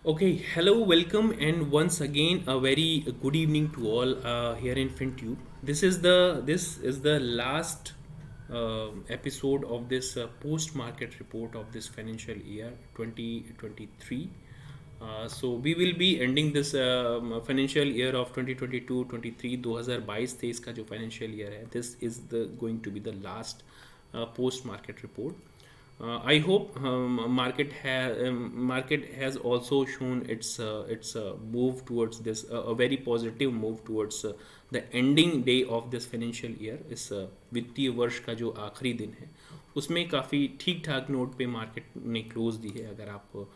Okay, hello, welcome, and once again a very good evening to all here in FinTube. This is the last episode of this post market report of this financial year 2023. So we will be ending this financial year of 2022-23 2022 थे इसका जो financial year है. This is the going to be the last post market report. I hope market has also shown its move towards this a very positive move towards the ending day of this financial year. इस वित्तीय वर्ष का जो आखिरी दिन है उसमें काफ़ी ठीक ठाक नोट पे मार्केट ने क्लोज दी है. अगर आप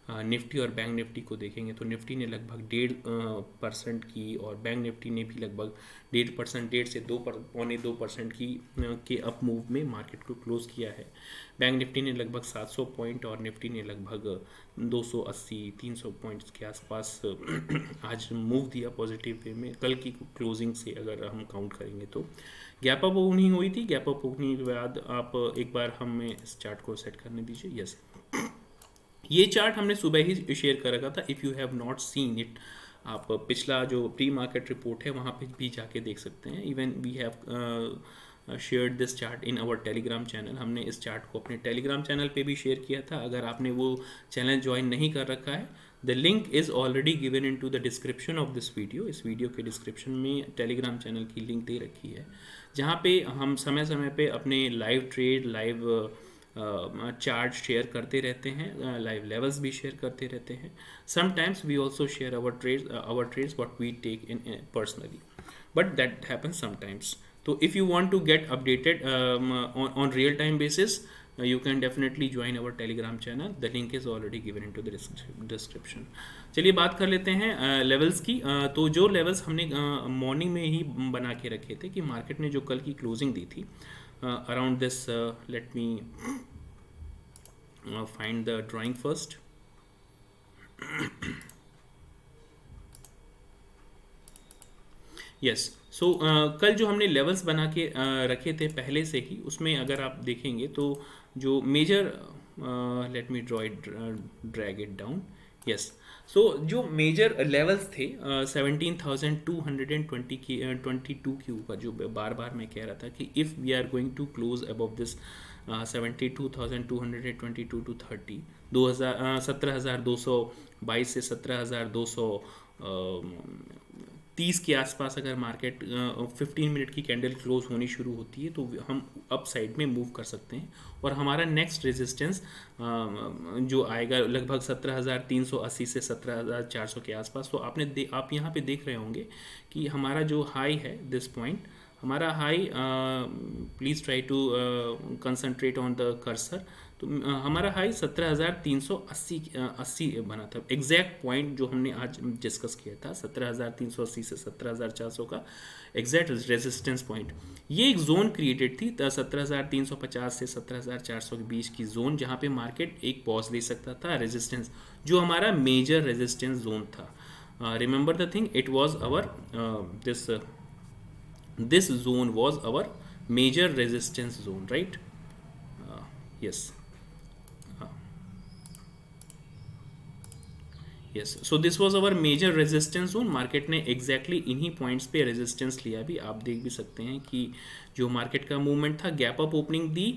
निफ्टी और बैंक निफ्टी को देखेंगे तो निफ्टी ने लगभग 1.5% की और बैंक निफ्टी ने भी लगभग 1.5%, 1.5 से 2 पौने 2% की के अप मूव में मार्केट को क्लोज किया है. बैंक निफ्टी ने लगभग 700 पॉइंट और निफ्टी ने लगभग 280-300 पॉइंट्स के आसपास आज मूव दिया पॉजिटिव वे में. कल की क्लोजिंग से अगर हम काउंट करेंगे तो गैप अप ओपनिंग हुई थी. गैप अप ओपनिंग के बाद आप एक बार हमें इस चार्ट को सेट करने दीजिए. यस, ये चार्ट हमने सुबह ही शेयर कर रखा था. If you have not seen it, आप पिछला जो प्री मार्केट रिपोर्ट है वहाँ पे भी जाके देख सकते हैं. Even we have share this chart in our Telegram channel. हमने इस चार्ट को अपने टेलीग्राम चैनल पे भी शेयर किया था. अगर आपने वो चैनल ज्वाइन नहीं कर रखा है, the link is already given in to the description of this video. इस वीडियो के डिस्क्रिप्शन में टेलीग्राम चैनल की लिंक दे रखी है, जहाँ पे हम समय समय पे अपने live trade, live chart share करते रहते हैं, लाइव लेवल्स भी शेयर करते रहते हैं. Sometimes we also share our trades what we take in personally, but that happens sometimes. तो if you want to get updated on real time basis, you can definitely join our telegram channel. The link is already given into the description. चलिए बात कर लेते हैं levels की. तो जो levels हमने मॉर्निंग में ही बना के रखे थे कि मार्केट ने जो कल की क्लोजिंग दी थी around this, let me find the drawing first. Yes, so कल जो हमने लेवल्स बना के रखे थे पहले से ही, उसमें अगर आप देखेंगे तो जो major, let me draw it, drag it down. Yes, so जो मेजर लेवल्स थे 17,220 की 22 के ऊपर, जो बार बार मैं कह रहा था कि if we are going to close above this 72,222 to 30, 17,222 से 17,230 के आसपास अगर मार्केट 15 मिनट की कैंडल क्लोज होनी शुरू होती है तो हम अप साइड में मूव कर सकते हैं. और हमारा नेक्स्ट रेजिस्टेंस जो आएगा लगभग 17,380 से 17,400 के आसपास. तो आप यहाँ पे देख रहे होंगे कि हमारा जो हाई है दिस पॉइंट, हमारा high, please try to concentrate on the cursor. तो हमारा हाई 17,380 बना था. एग्जैक्ट पॉइंट जो हमने आज डिस्कस किया था 17,380 से 17,400 का एग्जैक्ट रेजिस्टेंस पॉइंट, ये एक जोन क्रिएटेड थी 17,350 से 17,400 के बीच की जोन, जहाँ पे मार्केट एक पॉज ले सकता था. रेजिस्टेंस जो हमारा मेजर रेजिस्टेंस जोन था, remember the thing, it was our this zone was our major resistance zone, right? Yes, yes, so this was our major resistance zone. Market ने exactly इन्हीं points पे resistance लिया भी. आप देख भी सकते हैं कि जो मार्केट का मूवमेंट था, गैप अप ओपनिंग दी,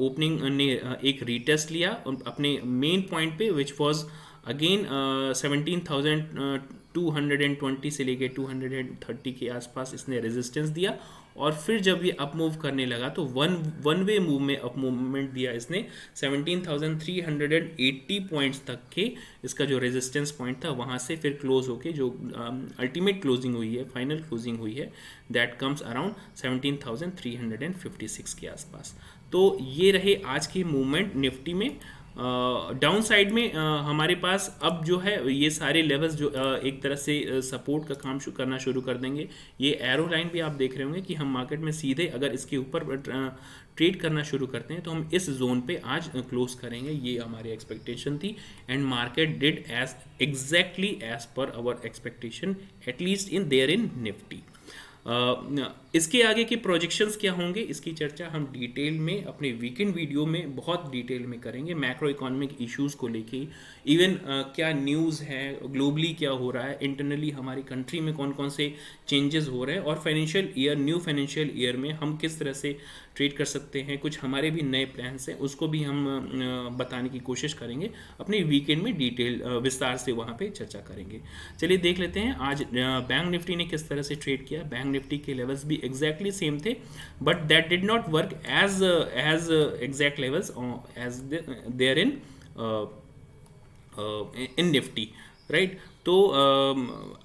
ओपनिंग ने एक रीटेस्ट लिया अपने मेन पॉइंट पे, विच वॉज अगेन 17,220 से लेके 230 के आसपास इसने रेजिस्टेंस दिया. और फिर जब ये अप मूव करने लगा तो वन वे मूव में अप मूवमेंट दिया इसने 17,380 पॉइंट्स तक के. इसका जो रेजिस्टेंस पॉइंट था वहाँ से फिर क्लोज होके जो अल्टीमेट क्लोजिंग हुई है, फाइनल क्लोजिंग हुई है, दैट कम्स अराउंड 17,356 के आसपास. तो ये रहे आज के मूवमेंट निफ्टी में. डाउन साइड में हमारे पास अब जो है ये सारे लेवल्स जो एक तरह से सपोर्ट का काम करना शुरू कर देंगे. ये एरो लाइन भी आप देख रहे होंगे कि हम मार्केट में सीधे अगर इसके ऊपर ट्रेड करना शुरू करते हैं तो हम इस जोन पे आज क्लोज करेंगे. ये हमारी एक्सपेक्टेशन थी and market did as exactly as per our expectation, at least in there in Nifty. इसके आगे के प्रोजेक्शंस क्या होंगे, इसकी चर्चा हम डिटेल में अपने वीकेंड वीडियो में बहुत डिटेल में करेंगे, मैक्रो इकोनॉमिक इश्यूज को लेके, इवन क्या न्यूज़ है, ग्लोबली क्या हो रहा है, इंटरनली हमारी कंट्री में कौन कौन से चेंजेस हो रहे हैं, और financial year, new financial year में हम किस तरह से ट्रेड कर सकते हैं, कुछ हमारे भी नए प्लान्स हैं, उसको भी हम बताने की कोशिश करेंगे अपने वीकेंड में, डिटेल विस्तार से वहाँ पे चर्चा करेंगे। चलिए देख लेते हैं आज बैंक निफ्टी ने किस तरह से ट्रेड किया। बैंक निफ्टी के लेवल्स भी एग्जैक्टली सेम थे, but that did not work as exact levels as there in Nifty, right. तो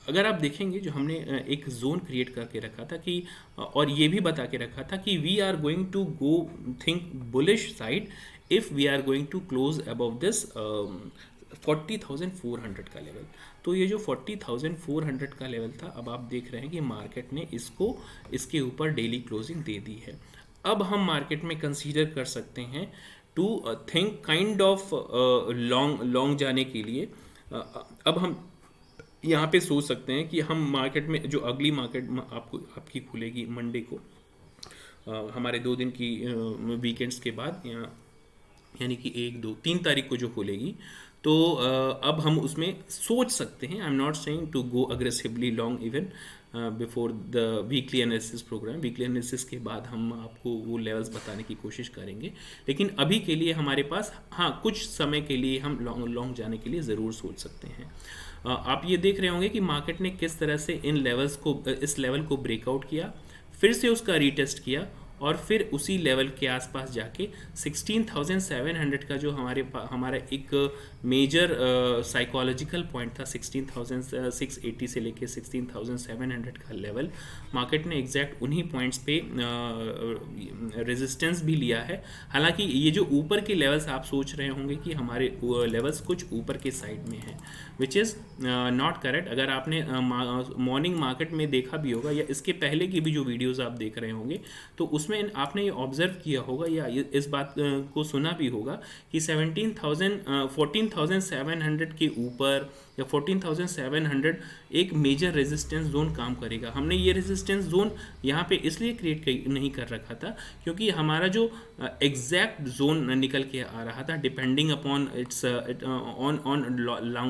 अगर आप देखेंगे, जो हमने एक जोन क्रिएट करके रखा था कि, और ये भी बता के रखा था कि we are going to go think bullish side if we are going to close above this 40,400 का लेवल। तो ये जो 40,400 का लेवल था, अब आप देख रहे हैं कि मार्केट ने इसको, इसके ऊपर डेली क्लोजिंग दे दी है। अब हम मार्केट में कंसीडर कर सकते हैं to think kind of long जाने के लिए। अब हम यहाँ पे सोच सकते हैं कि हम मार्केट में, जो अगली मार्केट आपकी खुलेगी मंडे को, हमारे 2 दिन की वीकेंड्स के बाद, यानी कि 1, 2, 3 तारीख को जो खुलेगी, तो अब हम उसमें सोच सकते हैं, I am not saying to go aggressively long even before the weekly analysis programme. Weekly analysis के बाद हम आपको वो लेवल्स बताने की कोशिश करेंगे, लेकिन अभी के लिए हमारे पास, हाँ, कुछ समय के लिए हम लॉन्ग जाने के लिए ज़रूर सोच सकते हैं। आप ये देख रहे होंगे कि मार्केट ने किस तरह से इन लेवल्स को, इस लेवल को ब्रेकआउट किया, फिर से उसका रीटेस्ट किया, और फिर उसी लेवल के आसपास जाके 16,700 का जो हमारा एक मेजर साइकोलॉजिकल पॉइंट था, 16,680 से लेके 16,700 का लेवल, मार्केट ने एग्जैक्ट उन्हीं पॉइंट्स पे रेजिस्टेंस भी लिया है। हालांकि ये जो ऊपर के लेवल्स आप सोच रहे होंगे कि हमारे लेवल्स कुछ ऊपर के साइड में हैं, विच इज़ नॉट करेक्ट। अगर आपने मॉर्निंग मार्केट में देखा भी होगा, या इसके पहले की भी जो वीडियोज़ आप देख रहे होंगे, तो उसमें आपने ये ऑब्जर्व किया होगा या इस बात को सुना भी होगा कि 14,700 के ऊपर या 14,700 एक मेजर रेजिस्टेंस जोन काम करेगा। हमने ये रेजिस्टेंस जोन यहाँ पे इसलिए क्रिएट नहीं कर रखा था क्योंकि हमारा जो एग्जैक्ट जोन निकल के आ रहा था, depending upon its on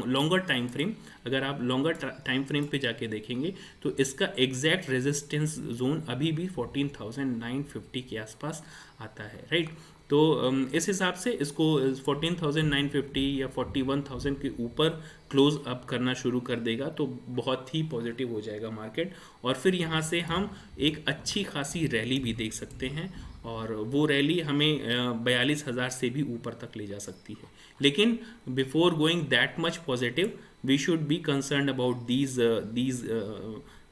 longer time frame. अगर आप लॉन्गर टाइम फ्रेम पे जाके देखेंगे तो इसका एग्जैक्ट रेजिस्टेंस जोन अभी भी 14,950 के आसपास आता है, राइट। तो इस हिसाब से इसको 14,950 या 41,000 के ऊपर क्लोज अप करना शुरू कर देगा तो बहुत ही पॉजिटिव हो जाएगा मार्केट, और फिर यहाँ से हम एक अच्छी खासी रैली भी देख सकते हैं, और वो रैली हमें 42,000 से भी ऊपर तक ले जा सकती है। लेकिन before going that much positive, we should be concern about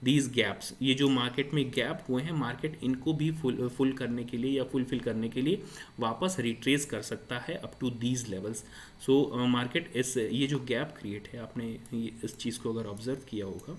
these gaps. ये जो मार्केट में गैप हुए हैं, मार्केट इनको भी फुल करने के लिए या फुलफिल करने के लिए वापस रिट्रेस कर सकता है up to these levels. So market ये जो गैप क्रिएट है, आपने इस चीज़ को अगर ऑब्जर्व किया होगा,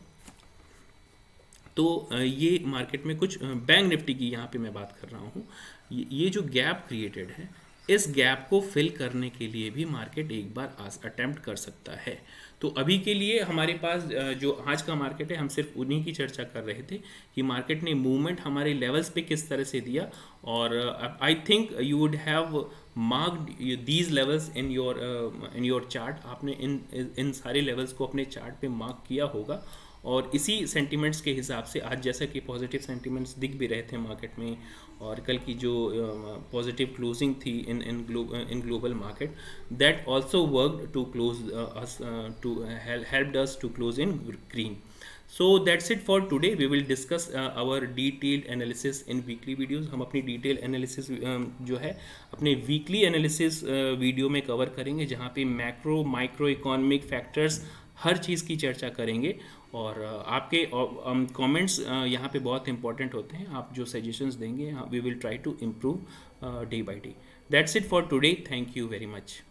तो ये मार्केट में कुछ बैंक निफ्टी की यहाँ पे मैं बात कर रहा हूँ, ये जो गैप क्रिएटेड है, इस गैप को फिल करने के लिए भी मार्केट एक बार अटेम्प्ट कर सकता है। तो अभी के लिए हमारे पास जो आज का मार्केट है, हम सिर्फ उन्हीं की चर्चा कर रहे थे कि मार्केट ने मूवमेंट हमारे लेवल्स पे किस तरह से दिया, और I think you would have marked these levels in your chart. आपने इन सारे लेवल्स को अपने चार्ट पे मार्क किया होगा, और इसी सेंटिमेंट्स के हिसाब से आज जैसा कि पॉजिटिव सेंटिमेंट्स दिख भी रहे थे मार्केट में, और कल की जो पॉजिटिव क्लोजिंग थी in global market, that also worked to close us, to helped us to close in green. So that's it for today. We will discuss our detailed analysis in weekly videos. हम अपनी detail analysis जो है अपने weekly analysis video में cover करेंगे, जहाँ पे macro micro economic factors हर चीज़ की चर्चा करेंगे, और आपके कमेंट्स यहाँ पे बहुत इंपॉर्टेंट होते हैं। आप जो सजेशंस देंगे, we will try to improve day by day. That's it for today. Thank you very much.